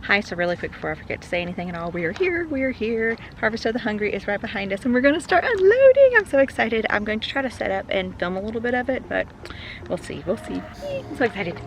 Hi, so really quick before I forget to say anything at all, we are here. Harvest of the Hungry is right behind us and we're gonna start unloading. I'm so excited. I'm going to try to set up and film a little bit of it, but we'll see. I'm so excited.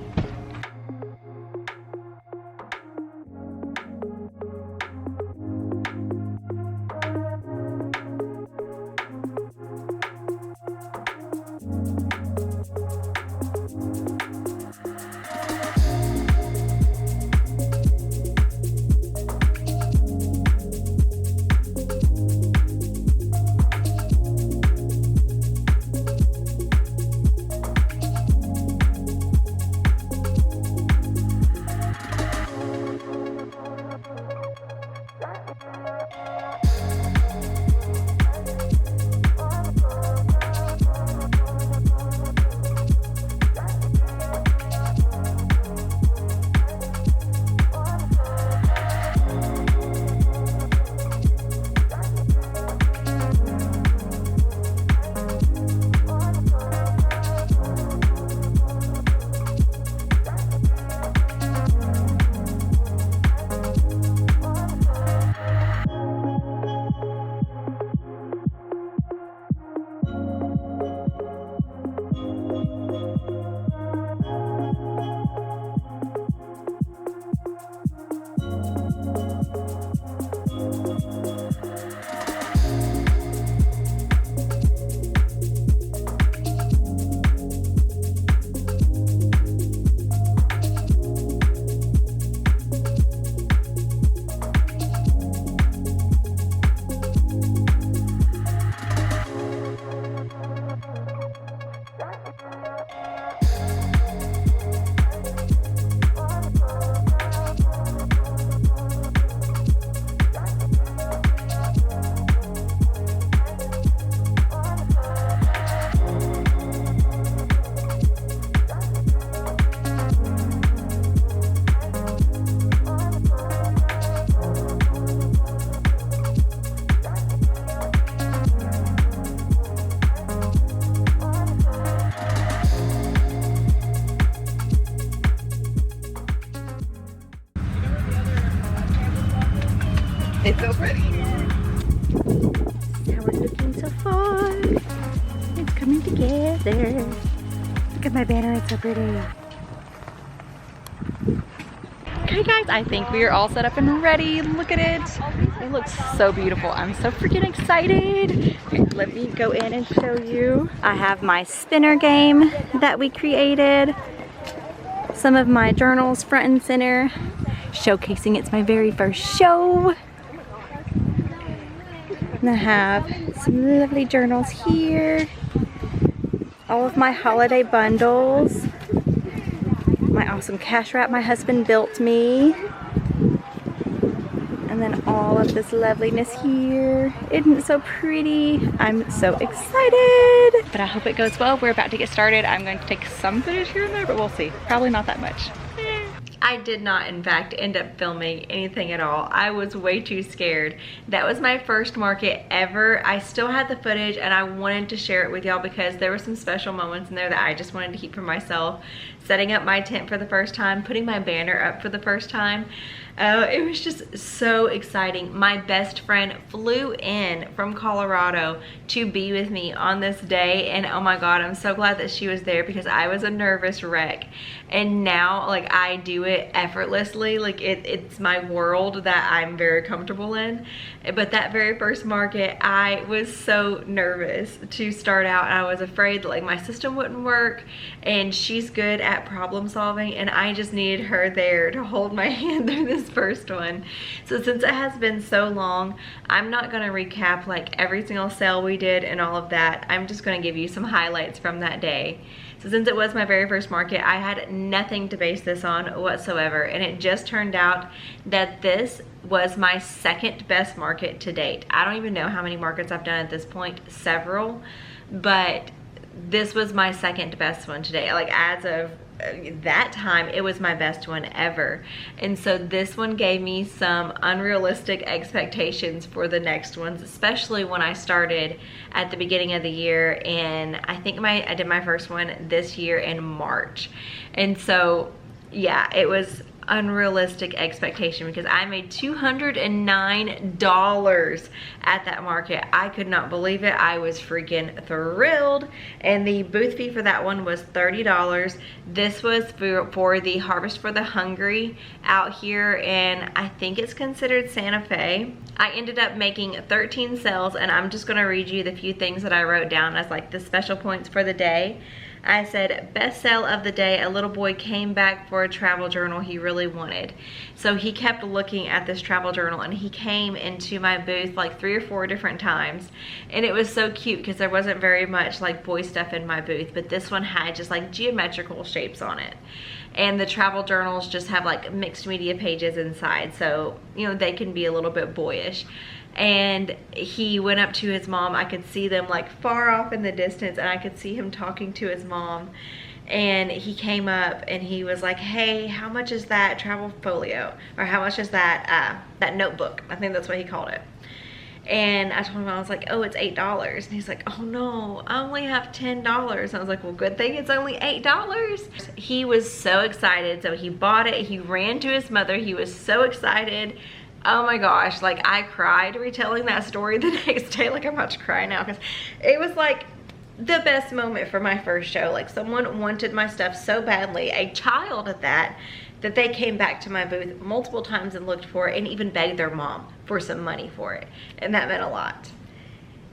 It's so pretty. How we're looking so far. It's coming together. Look at my banner, it's so pretty. Okay guys, I think we are all set up and ready. Look at it. It looks so beautiful. I'm so freaking excited. Okay, let me go in and show you. I have my spinner game that we created. Some of my journals front and center, showcasing it's my very first show. And I have some lovely journals here. All of my holiday bundles. My awesome cash wrap my husband built me. And then all of this loveliness here. Isn't it so pretty? I'm so excited. But I hope it goes well. We're about to get started. I'm going to take some footage here and there, but we'll see. Probably not that much. I did not, in fact, end up filming anything at all. I was way too scared. That was my first market ever. I still had the footage and I wanted to share it with y'all because there were some special moments in there that I just wanted to keep for myself. Setting up my tent for the first time, putting my banner up for the first time. It was just so exciting. My best friend flew in from Colorado to be with me on this day, and oh my god, I'm so glad that she was there because I was a nervous wreck. And now, like, I do it effortlessly. Like, it's my world that I'm very comfortable in. But that very first market, I was so nervous to start out, and I was afraid that, like, my system wouldn't work, and she's good at problem solving, and I just needed her there to hold my hand through this first one. So since it has been so long, I'm not gonna recap like every single sale we did and all of that. I'm just gonna give you some highlights from that day. So since it was my very first market, I had nothing to base this on whatsoever, and it just turned out that this was my second best market to date. I don't even know how many markets I've done at this point, several, but this was my second best one today. Like, as of that time, it was my best one ever. And so this one gave me some unrealistic expectations for the next ones, especially when I started at the beginning of the year. And I think I did my first one this year in March. And so yeah, it was unrealistic expectation because I made $209 at that market. I could not believe it. I was freaking thrilled. And the booth fee for that one was $30. This was for the Harvest for the Hungry out here in, I think it's considered Santa Fe. I ended up making 13 sales, and I'm just gonna read you the few things that I wrote down as like the special points for the day. I said, best sale of the day, a little boy came back for a travel journal he really wanted. So he kept looking at this travel journal, and he came into my booth like 3 or 4 different times. And it was so cute because there wasn't very much like boy stuff in my booth, but this one had just like geometrical shapes on it. And the travel journals just have like mixed media pages inside, so you know they can be a little bit boyish. And he went up to his mom. I could see them like far off in the distance, and I could see him talking to his mom. And he came up and he was like, hey, how much is that travel folio? Or how much is that that notebook? I think that's what he called it. And I told him, I was like, oh, it's $8. And he's like, oh no, I only have $10. I was like, well, good thing it's only $8. He was so excited. So he bought it. He ran to his mother. He was so excited. Oh my gosh, like I cried retelling that story the next day. Like I'm about to cry now because it was like the best moment for my first show. Like someone wanted my stuff so badly, a child at that they came back to my booth multiple times and looked for it and even begged their mom for some money for it. And that meant a lot.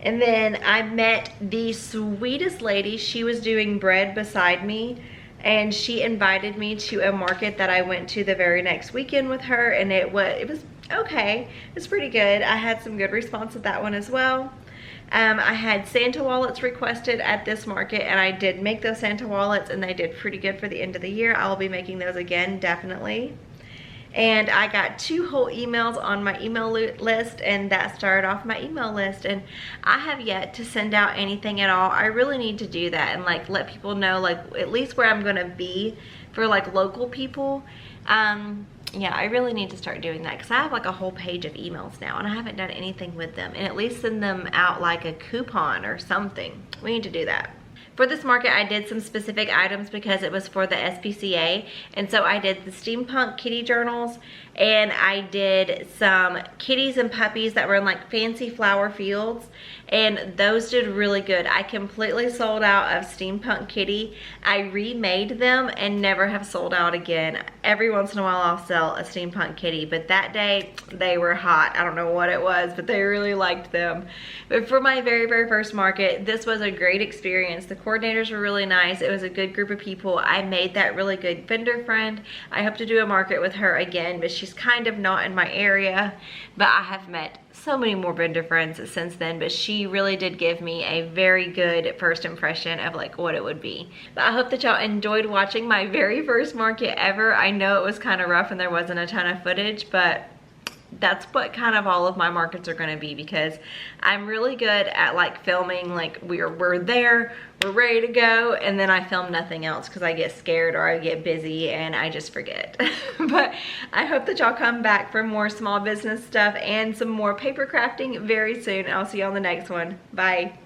And then I met the sweetest lady. She was doing bread beside me, and she invited me to a market that I went to the very next weekend with her, and it was okay. It was pretty good. I had some good response at that one as well. I had Santa wallets requested at this market, and I did make those Santa wallets, and they did pretty good for the end of the year. I'll be making those again, definitely. And I got 2 whole emails on my email list, and that started off my email list. And I have yet to send out anything at all. I really need to do that and like let people know like at least where I'm gonna be for like local people. Yeah, I really need to start doing that because I have like a whole page of emails now, and I haven't done anything with them. And at least send them out like a coupon or something. We need to do that. For this market, I did some specific items because it was for the SPCA. And so I did the steampunk kitty journals, and I did some kitties and puppies that were in like fancy flower fields, and those did really good. I completely sold out of steampunk kitty. I remade them and never have sold out again. Every once in a while I'll sell a steampunk kitty, but that day they were hot. I don't know what it was, but they really liked them. But for my very first market, this was a great experience. The coordinators were really nice. It was a good group of people. I made that really good vendor friend. I hope to do a market with her again, but she's kind of not in my area. But I have met so many more vendor friends since then, but she really did give me a very good first impression of like what it would be. But I hope that y'all enjoyed watching my very first market ever. I know it was kind of rough and there wasn't a ton of footage, but that's what kind of all of my markets are going to be, because I'm really good at like filming like we're there, we're ready to go, and then I film nothing else because I get scared or I get busy and I just forget. But I hope that y'all come back for more small business stuff and some more paper crafting very soon. I'll see you on the next one. Bye.